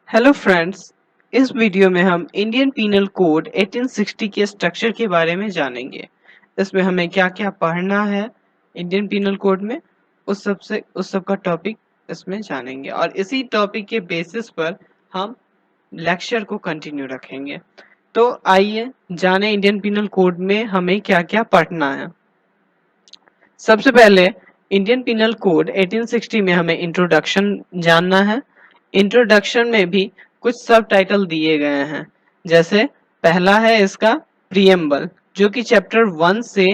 Hello friends, इस video में हम इंडियन पीनल कोड 1860 के स्ट्रक्चर के बारे में जानेंगे। इसमें हमें क्या-क्या पढ़ना है इंडियन पीनल कोड में, उस सब का टॉपिक इसमें जानेंगे और इसी टॉपिक के बेसिस पर हम लेक्चर को कंटिन्यू रखेंगे। तो आइए जाने इंडियन पीनल कोड में हमें क्या-क्या पढ़ना है। सबसे पहले इंडियन पीनल कोड 1860 में हमें इंट्रोडक्शन जानना है। इंट्रोडक्शन में भी कुछ सब टाइटल दिए गए हैं। जैसे पहला है इसका प्रियम्बल, जो कि चैप्टर 1 से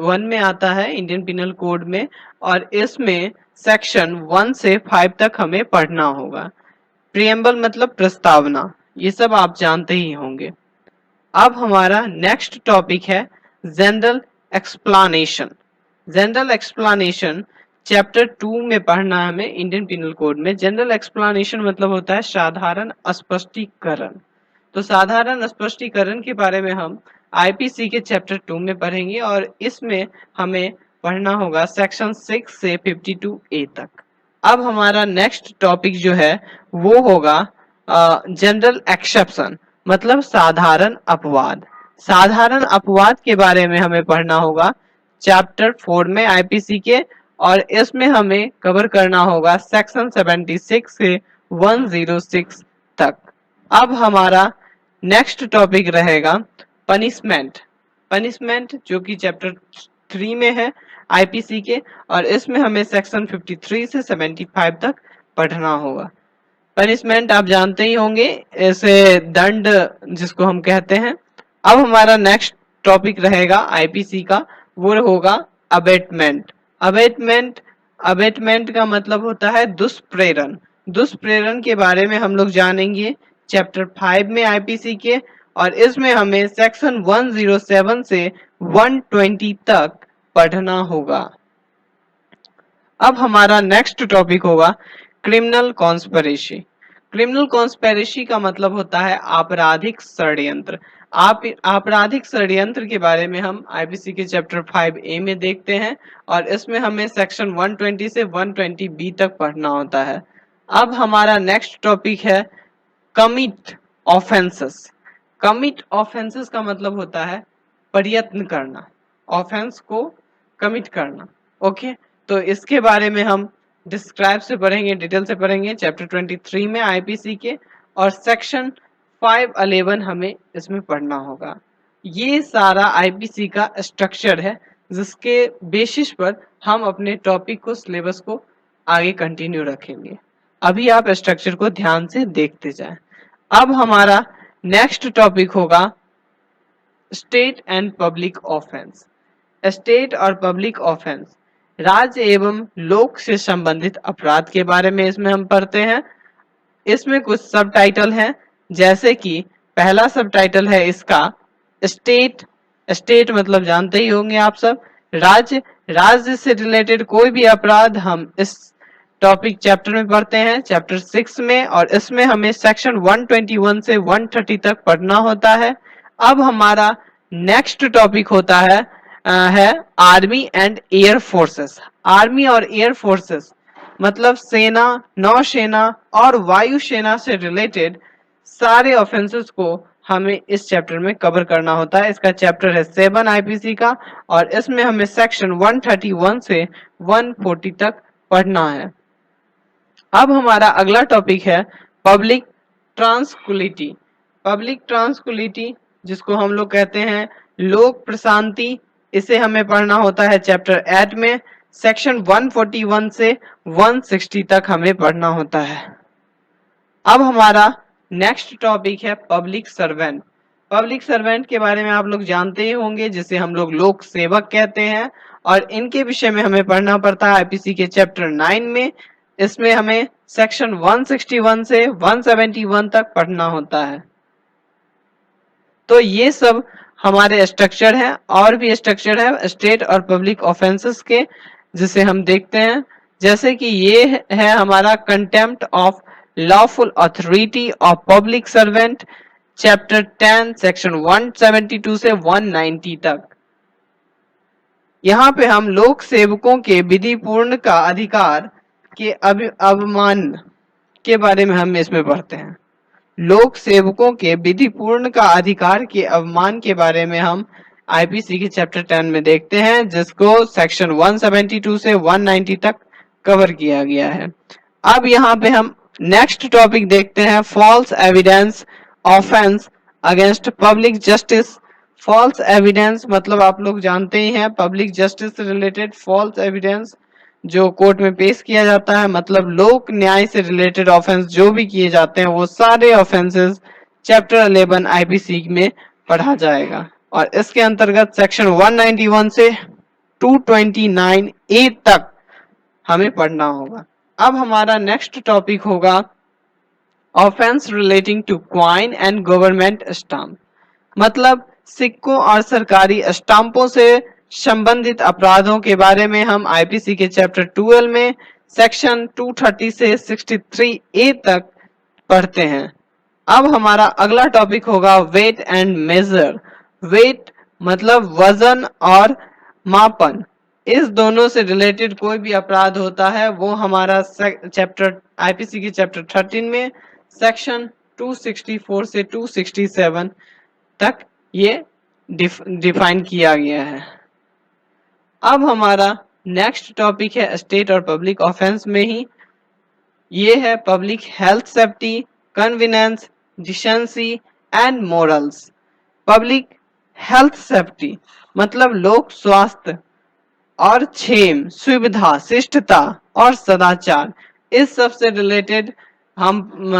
1 में आता है इंडियन पीनल कोड में, और इसमें सेक्शन 1 से 5 तक हमें पढ़ना होगा। प्रियम्बल मतलब प्रस्तावना, ये सब आप जानते ही होंगे। अब हमारा नेक्स्ट टॉपिक है general explanation. General explanation chapter 2 में पढ़ना है हमें इंडियन पिनल कोड में। जनरल एक्सप्लानेशन मतलब होता है साधारण स्पष्टीकरण। तो साधारण स्पष्टीकरण के बारे में हम आईपीसी के चैप्टर 2 में पढ़ेंगे और इसमें हमें पढ़ना होगा सेक्शन 6 से 52 ए तक। अब हमारा नेक्स्ट टॉपिक जो है वो होगा जनरल एक्सेप्शन, मतलब साधारण अपवाद। साधारण अपवाद के बारे में हमें पढ़ना होगा चैप्टर 4 में आईपीसी के, और इसमें हमें कवर करना होगा सेक्शन 76 से 106 तक। अब हमारा नेक्स्ट टॉपिक रहेगा पनिशमेंट। पनिशमेंट जो कि चैप्टर 3 में है आईपीसी के, और इसमें हमें सेक्शन 53 से 75 तक पढ़ना होगा। पनिशमेंट आप जानते ही होंगे, ऐसे दंड जिसको हम कहते हैं। अब हमारा नेक्स्ट टॉपिक रहेगा आईपीसी का, वो होगा अबेटमेंट। अबेटमेंट अबेटमेंट का मतलब होता है दुष्प्रेरण। दुष्प्रेरण के बारे में हम लोग जानेंगे चैप्टर 5 में आईपीसी के, और इसमें हमें सेक्शन 107 से 120 तक पढ़ना होगा। अब हमारा नेक्स्ट टॉपिक होगा क्रिमिनल कॉन्स्पिरेसी। क्रिमिनल कॉन्स्पिरेसी का मतलब होता है आपराधिक षड्यंत्र। आप आपराधिक षड्यंत्र के बारे में हम आईपीसी के चैप्टर 5 ए में देखते हैं, और इसमें हमें सेक्शन 120 से 120 बी तक पढ़ना होता है। अब हमारा नेक्स्ट टॉपिक है कमिट ऑफेंसेस। कमिट ऑफेंसेस का मतलब होता है प्रयत्न करना, ऑफेंस को कमिट करना। ओके, तो इसके बारे में हम डिस्क्राइब से पढ़ेंगे, डिटेल से पढ़ेंगे चैप्टर 23 में आईपीसी के, और सेक्शन 511 हमें इसमें पढ़ना होगा। ये सारा आईपीसी का स्ट्रक्चर है जिसके बेसिस पर हम अपने टॉपिक को, सिलेबस को आगे कंटिन्यू रखेंगे। अभी आप स्ट्रक्चर को ध्यान से देखते जाएं। अब हमारा नेक्स्ट टॉपिक होगा state and public offence. State और पब्लिक ऑफेंस, राज्य एवं लोक से संबंधित अपराध के बारे में इसमें हम पढ़ते हैं। इसमें कुछ सब टाइटल हैं, जैसे कि पहला सब टाइटल है इसका स्टेट। स्टेट मतलब जानते ही होंगे आप सब, राज्य। राज्य से रिलेटेड कोई भी अपराध हम इस टॉपिक चैप्टर में पढ़ते हैं, चैप्टर 6 में, और इसमें हमें सेक्शन 121 से 130 तक पढ़ना होता है। अब हमारा नेक्स्ट टॉपिक होता है army and air forces. Army और एयर फोर्सेस मतलब सेना, नौसेना और वायुसेना से रिलेटेड सारे ऑफेंसेस को हमें इस चैप्टर में कवर करना होता है। इसका चैप्टर है 7 आईपीसी का, और इसमें हमें सेक्शन 131 से 140 तक पढ़ना है। अब हमारा अगला टॉपिक है पब्लिक ट्रांसक्विलिटी। पब्लिक ट्रांसक्विलिटी जिसको हम लोग कहते हैं लोक प्रशांति, इसे हमें पढ़ना होता है चैप्टर 8 में। सेक्शन 141 से 160 तक हमें पढ़ना होता है। अब हमारा नेक्स्ट टॉपिक है पब्लिक सर्वेंट। पब्लिक सर्वेंट के बारे में आप लोग जानते ही होंगे, जिसे हम लोग लोक सेवक कहते हैं, और इनके विषय में हमें पढ़ना पड़ता है आईपीसी के चैप्टर 9 में। इसमें हमें सेक्शन 161 से 171 तक पढ़ना होता है। तो ये सब हमारे स्ट्रक्चर हैं, और भी स्ट्रक्चर है स्टेट और पब्लिक ऑफेंसेस के, जिसे हम देखते हैं। जैसे कि ये है हमारा contempt of lawful authority of public servant, chapter 10 section 172 से 190 तक। यहाँ पे हम लोक सेवकों के विधिपूर्ण का अधिकार के अवमान के बारे में हम इसमें पढ़ते हैं। लोक सेवकों के विधिपूर्ण का अधिकार के अवमान के बारे में हम आईपीसी के चैप्टर 10 में देखते हैं, जिसको सेक्शन 172 से 190 तक कवर किया गया है। अब यहाँ पे हम नेक्स्ट टॉपिक देखते हैं, false evidence offence against public justice. False evidence मतलब आप लोग जानते ही हैं, पब्लिक जस्टिस से रिलेटेड फॉल्स एविडेंस जो कोर्ट में पेश किया जाता है, मतलब लोक न्याय से रिलेटेड ऑफेंस जो भी किए जाते हैं वो सारे ऑफेंसेस चैप्टर 11 आईपीसी में पढ़ा जाएगा। और इसके अंतर्गत सेक्शन 191 से 229 ए तक हमें पढ़ना होगा। अब हमारा नेक्स्ट टॉपिक होगा offence relating to coin and government stamp, मतलब सिक्कों और सरकारी स्टाम्पों से संबंधित अपराधों के बारे में हम आईपीसी के चैप्टर 12 में सेक्शन 230 से 63 ए तक पढ़ते हैं। अब हमारा अगला टॉपिक होगा वेट एंड मेजर। वेट मतलब वजन और मापन, इस दोनों से रिलेटेड कोई भी अपराध होता है वो हमारा चैप्टर आईपीसी के चैप्टर 13 में सेक्शन 264 से 267 तक ये डिफाइन किया गया है। अब हमारा नेक्स्ट टॉपिक है स्टेट और पब्लिक ऑफेंस में ही, ये है public health safety, convenience, decency and morals. Public health safety मतलब लोक स्वास्थ्य और क्षेम, सुविधा, शिष्टता और सदाचार, इस सब से रिलेटेड हम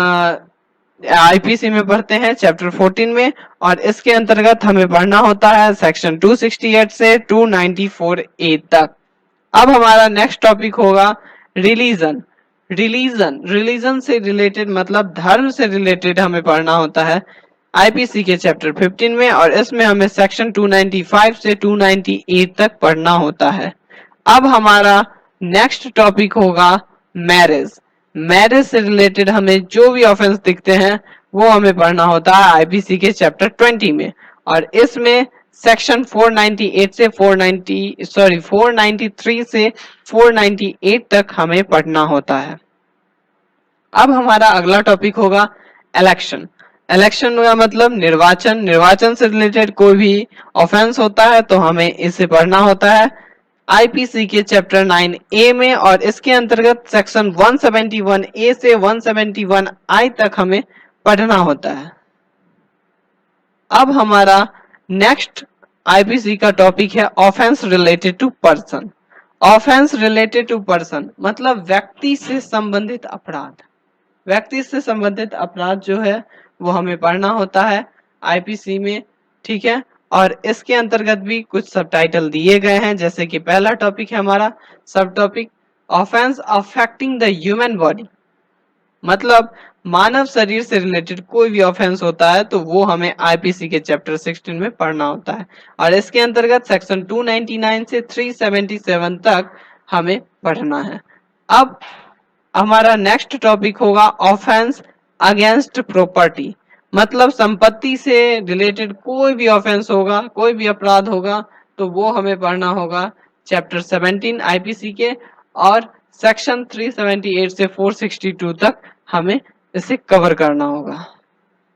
आईपीसी में पढ़ते हैं चैप्टर 14 में, और इसके अंतर्गत हमें पढ़ना होता है सेक्शन 268 से 294 ए तक। अब हमारा नेक्स्ट टॉपिक होगा रिलीजन। रिलीजन से रिलेटेड मतलब धर्म से रिलेटेड हमें पढ़ना होता है आईपीसी के चैप्टर 15 में, और इसमें हमें सेक्शन 295 से 298 तक पढ़ना होता है। अब हमारा नेक्स्ट टॉपिक होगा मैरिज। मैरिज से रिलेटेड हमें जो भी ऑफेंस दिखते हैं वो हमें पढ़ना होता है आईपीसी के चैप्टर 20 में, और इसमें सेक्शन 493 से 493 तक हमें पढ़ना होता है। अब हमारा अगला टॉपिक होगा इलेक्शन। इलेक्शन का मतलब निर्वाचन। निर्वाचन से रिलेटेड कोई भी ऑफेंस होता है तो हमें इसे पढ़ना होता है आईपीसी के चैप्टर 9 ए में, और इसके अंतर्गत सेक्शन 171 ए से 171 आई तक हमें पढ़ना होता है। अब हमारा नेक्स्ट आईपीसी का टॉपिक है offence related to person. Offence related to person मतलब व्यक्ति से संबंधित अपराध। व्यक्ति से संबंधित अपराध जो है वो हमें पढ़ना होता है आईपीसी में, ठीक है। और इसके अंतर्गत भी कुछ सब टाइटल दिए गए हैं, जैसे कि पहला टॉपिक है हमारा सब topic offence affecting the human body, मतलब मानव शरीर से रिलेटेड कोई भी ऑफेंस होता है तो वो हमें आईपीसी के चैप्टर 16 में पढ़ना होता है, और इसके अंतर्गत सेक्शन 299 से 377 तक हमें पढ़ना है। अब हमारा नेक्स्ट टॉपिक होगा ऑफेंस अगेंस्ट प्रॉपर्टी, मतलब संपत्ति से रिलेटेड कोई भी ऑफेंस होगा, कोई भी अपराध होगा तो वो हमें पढ़ना होगा चैप्टर 17 आईपीसी के, और सेक्शन 378 से 462 तक हमें इसे कवर करना होगा।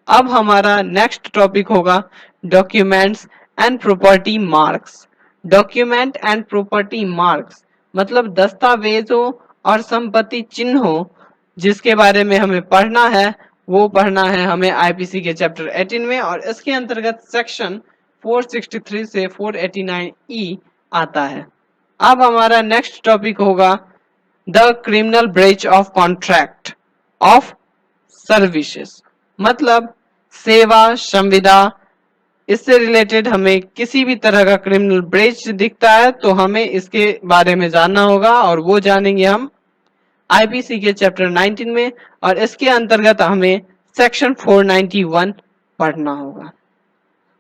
अब हमारा नेक्स्ट टॉपिक होगा documents and property marks. Document and property marks मतलब दस्तावेजों और संपत्ति चिन्हों जिसके बारे में हमें पढ़ना है वो पढ़ना है हमें आईपीसी के चैप्टर 18 में, और इसके अंतर्गत सेक्शन 463 से 489 ई आता है। अब हमारा नेक्स्ट टॉपिक होगा the criminal breach of contract of services, मतलब सेवा संविदा, इससे रिलेटेड हमें किसी भी तरह का क्रिमिनल ब्रीच दिखता है तो हमें इसके बारे में जानना होगा, और वो जानेंगे हम आईपीसी के चैप्टर 19 में, और इसके अंतर्गत हमें सेक्शन 491 पढ़ना होगा।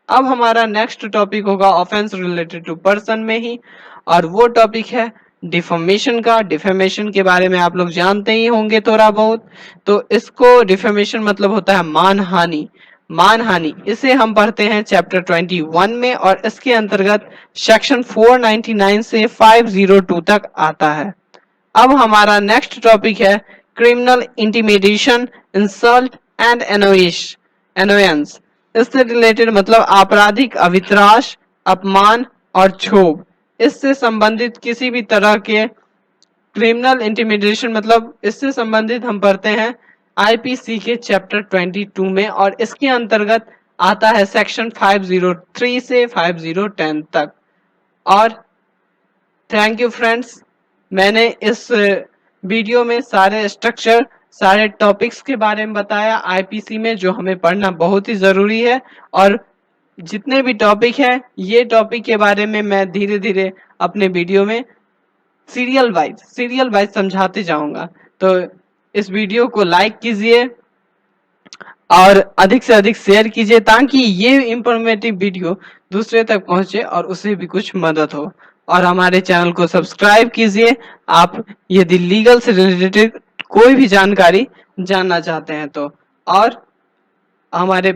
अब हमारा नेक्स्ट टॉपिक होगा ऑफेंस रिलेटेड टू पर्सन में ही, और वो टॉपिक है डिफेमेशन का। डिफेमेशन के बारे में आप लोग जानते ही होंगे थोड़ा बहुत, तो इसको डिफेमेशन मतलब होता है मानहानि। मानहानि इसे हम पढ़ते हैं चैप्टर 21 में, और इसके अंतर्गत सेक्शन 499 से 502 तक आता है। अब हमारा नेक्स्ट टॉपिक है criminal intimidation, insult and annoyance. इससे रिलेटेड मतलब आपराधिक अवित्राश, अपमान और क्षोभ। इससे संबंधित किसी भी तरह के क्रिमिनल इंटिमिडेशन मतलब इससे संबंधित हम पढ़ते हैं आईपीसी के चैप्टर 22 में, और इसके अंतर्गत आता है सेक्शन 503 से 5010 तक। और थैंक यू फ्रेंड्स, मैंने इस वीडियो में सारे स्ट्रक्चर, सारे टॉपिक्स के बारे में बताया आईपीसी में, जो हमें पढ़ना बहुत ही जरूरी है। और जितने भी टॉपिक हैं, ये टॉपिक के बारे में मैं धीरे धीरे अपने वीडियो में सीरियल वाइज समझाते जाऊंगा। तो इस वीडियो को लाइक कीजिए और अधिक से अधिक शेयर कीजिए, ताकि ये इंफॉर्मेटिव वीडियो दूसरे तक पहुंचे और उसे भी कुछ मदद हो। और हमारे चैनल को सब्सक्राइब कीजिए आप यदि लीगल से रिलेटेड कोई भी जानकारी जानना चाहते हैं तो। और हमारे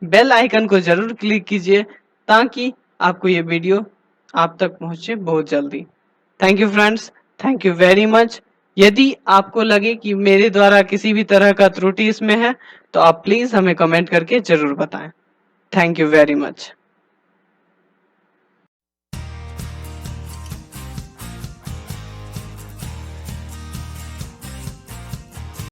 बेल आइकन को जरूर क्लिक कीजिए, ताकि आपको ये वीडियो आप तक पहुंचे बहुत जल्दी। Thank you friends, thank you very much. यदि आपको लगे कि मेरे द्वारा किसी भी तरह का त्रुटि इसमें है, तो आप प्लीज हमें कमेंट करके जरूर बताएं। Thank you very much.